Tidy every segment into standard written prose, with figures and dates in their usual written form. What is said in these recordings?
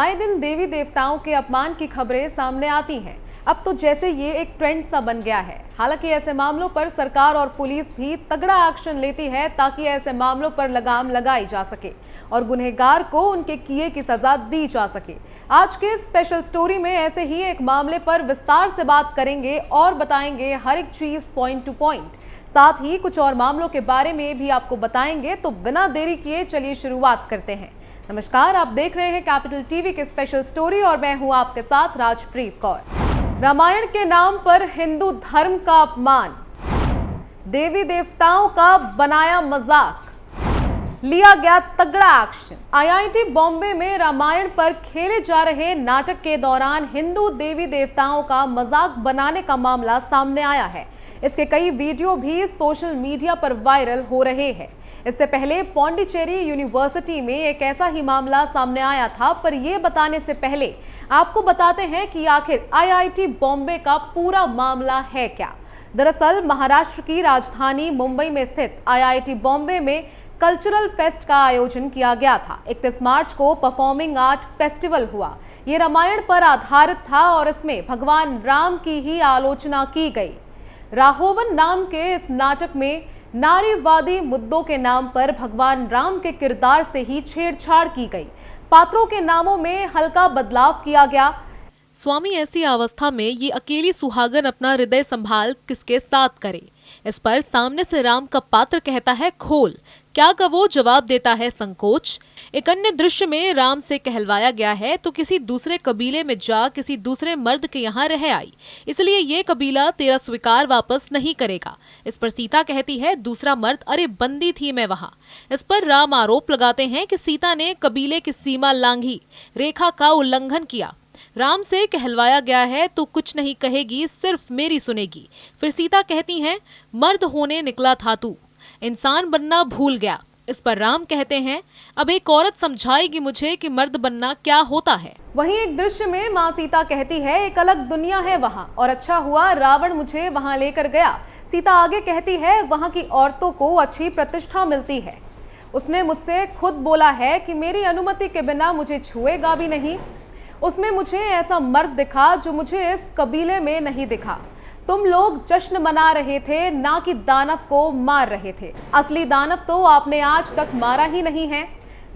आए दिन देवी देवताओं के अपमान की खबरें सामने आती हैं। अब तो जैसे ये एक ट्रेंड सा बन गया है। हालांकि ऐसे मामलों पर सरकार और पुलिस भी तगड़ा एक्शन लेती है ताकि ऐसे मामलों पर लगाम लगाई जा सके और गुनहगार को उनके किए की सजा दी जा सके। आज के स्पेशल स्टोरी में ऐसे ही एक मामले पर विस्तार से बात करेंगे और बताएंगे हर एक चीज पॉइंट टू पॉइंट। साथ ही कुछ और मामलों के बारे में भी आपको बताएंगे। तो बिना देरी किए चलिए शुरुआत करते हैं। नमस्कार, आप देख रहे हैं कैपिटल टीवी के स्पेशल स्टोरी और मैं हूं आपके साथ राजप्रीत कौर। रामायण के नाम पर हिंदू धर्म का अपमान, देवी देवताओं का बनाया मजाक, लिया गया तगड़ा एक्शन। आईआईटी बॉम्बे में रामायण पर खेले जा रहे नाटक के दौरान हिंदू देवी देवताओं का मजाक बनाने का मामला सामने आया है। इसके कई वीडियो भी सोशल मीडिया पर वायरल हो रहे हैं। इससे पहले पौंडीचेरी यूनिवर्सिटी में एक ऐसा ही मामला सामने आया था, पर यह बताने से पहले आपको बताते हैं कि आखिर आईआईटी बॉम्बे का पूरा मामला है क्या। दरअसल महाराष्ट्र की राजधानी मुंबई में स्थित आईआईटी बॉम्बे में कल्चरल फेस्ट का आयोजन किया गया था। 31 मार्च को परफॉर्मिंग आर्ट फेस्टिवल हुआ। ये रामायण पर आधारित था और इसमें भगवान राम की ही आलोचना की गई। राहोवन नाम के इस नाटक में नारीवादी मुद्दों के नाम पर भगवान राम के किरदार से ही छेड़छाड़ की गई। पात्रों के नामों में हल्का बदलाव किया गया। स्वामी ऐसी अवस्था में ये अकेली सुहागन अपना हृदय संभाल किसके साथ करे। इस पर सामने से राम का पात्र कहता है खोल, क्या कहो जवाब देता है संकोच। एक अन्य दृश्य में राम से कहलवाया गया है तो किसी दूसरे कबीले में जा किसी दूसरे मर्द के यहाँ रह आई, इसलिए ये कबीला तेरा स्वीकार वापस नहीं करेगा। इस पर सीता कहती है दूसरा मर्द, अरे बंदी थी मैं वहाँ। इस पर राम आरोप लगाते हैं कि सीता ने कबीले की सीमा लांघी, रेखा का उल्लंघन किया। राम से कहलवाया गया है तो कुछ नहीं कहेगी, सिर्फ मेरी सुनेगी। फिर सीता कहती हैं मर्द होने निकला था तू, इंसान बनना भूल गया। इस पर राम कहते हैं अब एक औरत समझाएगी मुझे कि मर्द बनना क्या होता है। वहीं एक दृश्य में माँ सीता कहती है एक अलग दुनिया है वहाँ और अच्छा हुआ रावण मुझे वहाँ लेकर गया। सीता आगे कहती है वहाँ की औरतों को अच्छी प्रतिष्ठा मिलती है। उसने मुझसे खुद बोला है कि मेरी अनुमति के बिना मुझे छुएगा भी नहीं। उसमें मुझे ऐसा मर्द दिखा जो मुझे इस कबीले में नहीं दिखा। तुम लोग जश्न मना रहे थे, ना कि दानव को मार रहे थे। असली दानव तो आपने आज तक मारा ही नहीं है।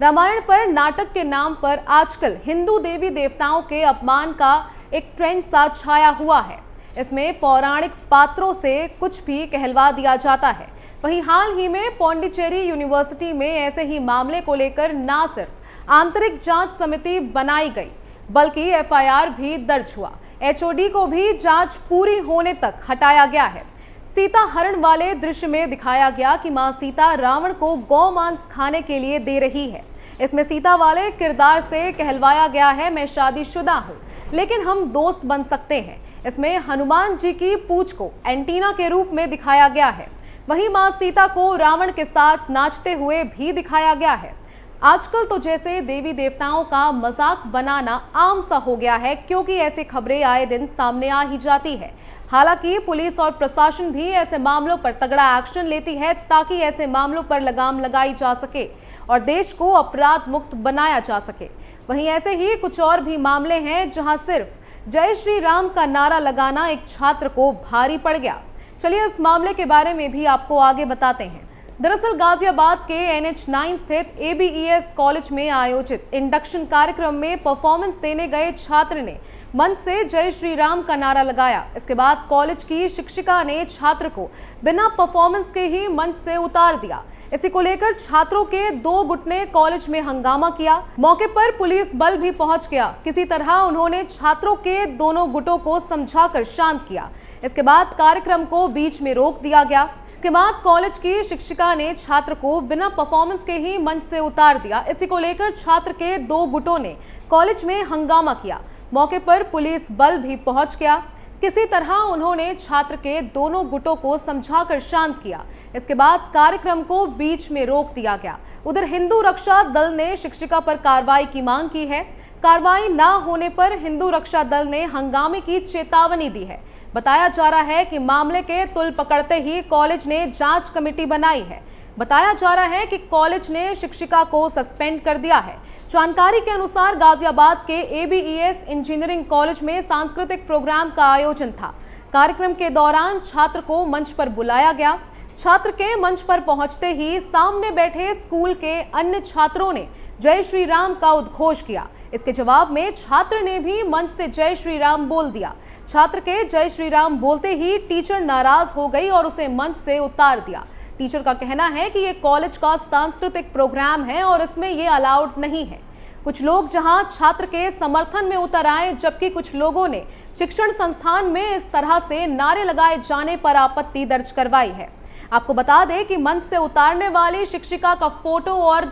रामायण पर नाटक के नाम पर आजकल हिंदू देवी देवताओं के अपमान का एक ट्रेंड सा छाया हुआ है। इसमें पौराणिक पात्रों से कुछ भी कहलवा दिया जाता है। वहीं हाल ही में पौंडीचेरी यूनिवर्सिटी में ऐसे ही मामले को लेकर न सिर्फ आंतरिक जांच समिति बनाई गई बल्कि एफआईआर भी दर्ज हुआ। एचओडी को भी जांच पूरी होने तक हटाया गया है। सीता हरण वाले दृश्य में दिखाया गया कि मां सीता रावण को गौ मांस खाने के लिए दे रही है। इसमें सीता वाले किरदार से कहलवाया गया है मैं शादीशुदा हूं लेकिन हम दोस्त बन सकते हैं। इसमें हनुमान जी की पूंछ को एंटीना के रूप में दिखाया गया है। वहीं मां सीता को रावण के साथ नाचते हुए भी दिखाया गया है। आजकल तो जैसे देवी देवताओं का मजाक बनाना आम सा हो गया है, क्योंकि ऐसी खबरें आए दिन सामने आ ही जाती है। हालांकि पुलिस और प्रशासन भी ऐसे मामलों पर तगड़ा एक्शन लेती है ताकि ऐसे मामलों पर लगाम लगाई जा सके और देश को अपराध मुक्त बनाया जा सके। वहीं ऐसे ही कुछ और भी मामले हैं जहां सिर्फ जय श्री राम का नारा लगाना एक छात्र को भारी पड़ गया। चलिए इस मामले के बारे में भी आपको आगे बताते हैं। दरअसल गाजियाबाद के NH9 स्थित ABES कॉलेज में आयोजित इंडक्शन कार्यक्रम में परफॉर्मेंस देने गए छात्र ने मंच से जय श्री राम का नारा लगाया। इसके बाद कॉलेज की शिक्षिका ने छात्र को बिना परफॉर्मेंस के ही मंच से उतार दिया। इसी को लेकर छात्रों के 2 गुट ने कॉलेज में हंगामा किया। मौके पर पुलिस बल भी पहुंच गया। किसी तरह उन्होंने छात्रों के दोनों गुटों को समझाकर शांत किया। इसके बाद कार्यक्रम को बीच में रोक दिया गया। इसके बाद कॉलेज की शिक्षिका ने छात्र को बिना परफॉर्मेंस के ही मंच से उतार दिया। इसी को लेकर छात्र के 2 गुटों ने कॉलेज में हंगामा किया। मौके पर पुलिस बल भी पहुंच गया। किसी तरह उन्होंने छात्र के दोनों गुटों को समझाकर शांत किया। इसके बाद कार्यक्रम को बीच में रोक दिया गया। उधर हिंदू रक्षा दल ने शिक्षिका पर कार्रवाई की मांग की है। कार्रवाई न होने पर हिंदू रक्षा दल ने हंगामे की चेतावनी दी है। बताया जा रहा है कि मामले के तुल पकड़ते ही कॉलेज ने जांच कमेटी बनाई है। बताया जा रहा है कि कॉलेज ने शिक्षिका को सस्पेंड कर दिया है। जानकारी के अनुसार गाजियाबाद के ABES इंजीनियरिंग कॉलेज में सांस्कृतिक प्रोग्राम का आयोजन था। कार्यक्रम के दौरान छात्र को मंच पर बुलाया गया। छात्र के मंच पर पहुंचते ही सामने बैठे स्कूल के अन्य छात्रों ने जय श्री राम का उद्घोष किया। इसके जवाब में छात्र ने भी मंच से जय श्री राम बोल दिया। छात्र के जय श्री राम बोलते ही टीचर नाराज हो गई और उसे मंच से उतार दिया। टीचर का कहना है कि ये कॉलेज का सांस्कृतिक प्रोग्राम है और इसमें ये अलाउड नहीं है। कुछ लोग जहां छात्र के समर्थन में उतर आए, जबकि कुछ लोगों ने शिक्षण संस्थान में इस तरह से नारे लगाए जाने पर आपत्ति दर्ज करवाई है। आपको बता दें कि मंच से उतारने वाली शिक्षिका का फोटो और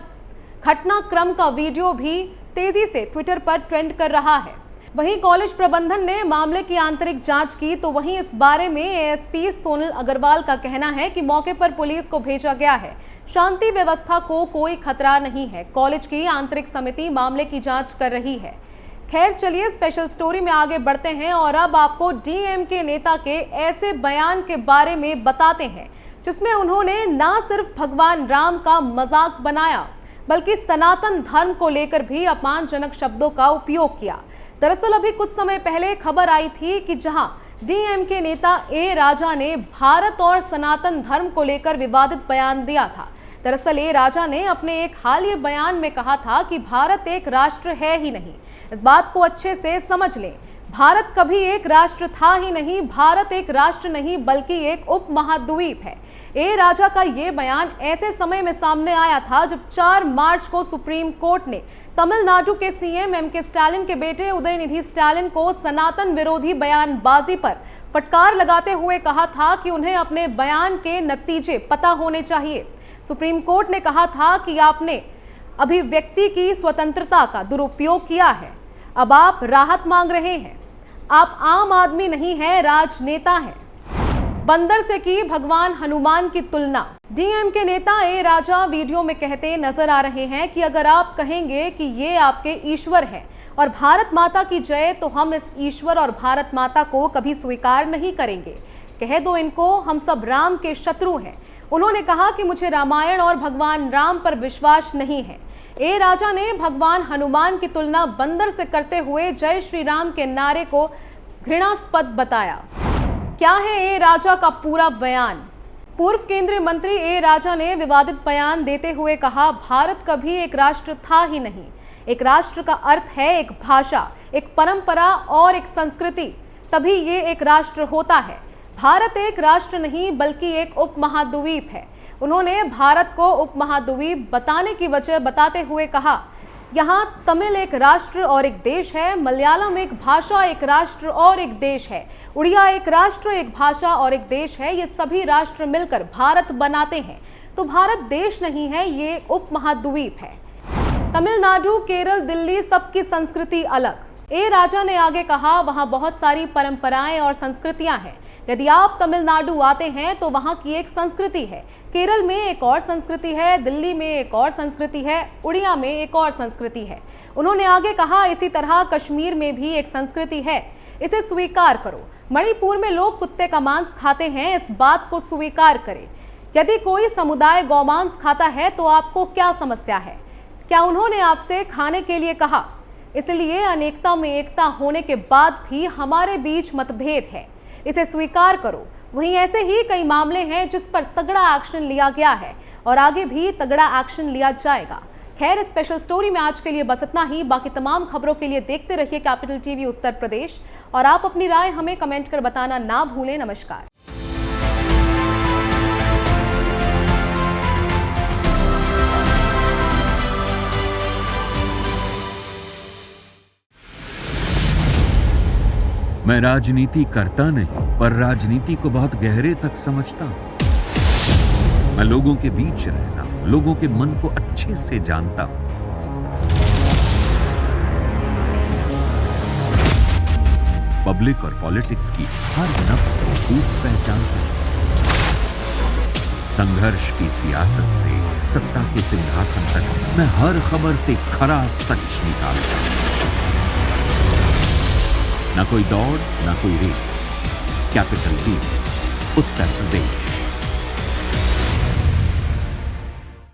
घटनाक्रम का वीडियो भी तेजी से ट्विटर पर ट्रेंड कर रहा है। वहीं कॉलेज प्रबंधन ने मामले की आंतरिक जांच की, तो वहीं इस बारे में ASP सोनल अग्रवाल का कहना है कि मौके पर पुलिस को भेजा गया है। शांति व्यवस्था को कोई खतरा नहीं है। कॉलेज की आंतरिक समिति मामले की जांच कर रही है। खैर, चलिए स्पेशल स्टोरी में आगे बढ़ते हैं और अब आपको DMK नेता के ऐसे बयान के बारे में बताते हैं जिसमें उन्होंने न सिर्फ भगवान राम का मजाक बनाया, बल्कि सनातन धर्म को लेकर भी अपमानजनक शब्दों का उपयोग किया। दरअसल अभी कुछ समय पहले खबर आई थी कि जहां DMK नेता A राजा ने भारत और सनातन धर्म को लेकर विवादित बयान दिया था। दरअसल A राजा ने अपने एक हालिया बयान में कहा था कि भारत एक राष्ट्र है ही नहीं। इस बात को अच्छे से समझ लें, भारत कभी एक राष्ट्र था ही नहीं। भारत एक राष्ट्र नहीं बल्कि एक उपमहाद्वीप है। A राजा का ये बयान ऐसे समय में सामने आया था जब 4 मार्च को सुप्रीम कोर्ट ने तमिलनाडु के CM MK स्टालिन के बेटे उदयनिधि स्टालिन को सनातन विरोधी बयानबाजी पर फटकार लगाते हुए कहा था कि उन्हें अपने बयान के नतीजे पता होने चाहिए। सुप्रीम कोर्ट ने कहा था कि आपने अभिव्यक्ति की स्वतंत्रता का दुरुपयोग किया है। अब आप राहत मांग रहे हैं। आप आम आदमी नहीं हैं, राजनेता हैं। बंदर से की भगवान हनुमान की तुलना। DMK नेता A राजा वीडियो में कहते नजर आ रहे हैं कि अगर आप कहेंगे कि ये आपके ईश्वर हैं और भारत माता की जय, तो हम इस ईश्वर और भारत माता को कभी स्वीकार नहीं करेंगे। कह दो इनको, हम सब राम के शत्रु हैं। उन्होंने कहा कि मुझे रामायण और भगवान राम पर विश्वास नहीं है। A राजा ने भगवान हनुमान की तुलना बंदर से करते हुए जय श्री राम के नारे को घृणास्पद बताया। क्या है A राजा का पूरा बयान? पूर्व केंद्रीय मंत्री A राजा ने विवादित बयान देते हुए कहा, भारत कभी एक राष्ट्र था ही नहीं। एक राष्ट्र का अर्थ है एक भाषा, एक परंपरा और एक संस्कृति, तभी ये एक राष्ट्र होता है। भारत एक राष्ट्र नहीं बल्कि एक उपमहाद्वीप है। उन्होंने भारत को उपमहाद्वीप बताने की वजह बताते हुए कहा, यहाँ तमिल एक राष्ट्र और एक देश है, मलयालम एक भाषा एक राष्ट्र और एक देश है, उड़िया एक राष्ट्र एक भाषा और एक देश है। ये सभी राष्ट्र मिलकर भारत बनाते हैं। तो भारत देश नहीं है, ये उपमहाद्वीप है। तमिलनाडु, केरल, दिल्ली, सबकी संस्कृति अलग। A राजा ने आगे कहा, वहाँ बहुत सारी परंपराएं और संस्कृतियां हैं। यदि आप तमिलनाडु आते हैं तो वहाँ की एक संस्कृति है, केरल में एक और संस्कृति है, दिल्ली में एक और संस्कृति है, उड़िया में एक और संस्कृति है। उन्होंने आगे कहा, इसी तरह कश्मीर में भी एक संस्कृति है, इसे स्वीकार करो। मणिपुर में लोग कुत्ते का मांस खाते हैं, इस बात को स्वीकार करें। यदि कोई समुदाय गौमांस खाता है तो आपको क्या समस्या है? क्या उन्होंने आपसे खाने के लिए कहा? इसलिए अनेकता में एकता होने के बाद भी हमारे बीच मतभेद है, इसे स्वीकार करो। वहीं ऐसे ही कई मामले हैं जिस पर तगड़ा एक्शन लिया गया है और आगे भी तगड़ा एक्शन लिया जाएगा। खैर, स्पेशल स्टोरी में आज के लिए बस इतना ही। बाकी तमाम खबरों के लिए देखते रहिए कैपिटल टीवी उत्तर प्रदेश और आप अपनी राय हमें कमेंट कर बताना ना भूलें। नमस्कार। मैं राजनीति करता नहीं, पर राजनीति को बहुत गहरे तक समझता हूं। मैं लोगों के बीच रहता हूं, लोगों के मन को अच्छे से जानता हूं। पब्लिक और पॉलिटिक्स की हर नब्ज को खूब पहचानता हूं। संघर्ष की सियासत से सत्ता के सिंहासन तक मैं हर खबर से खरा सच निकालता हूं। ना कोई दौड़, ना कोई race. Capital TV, Uttar Pradesh.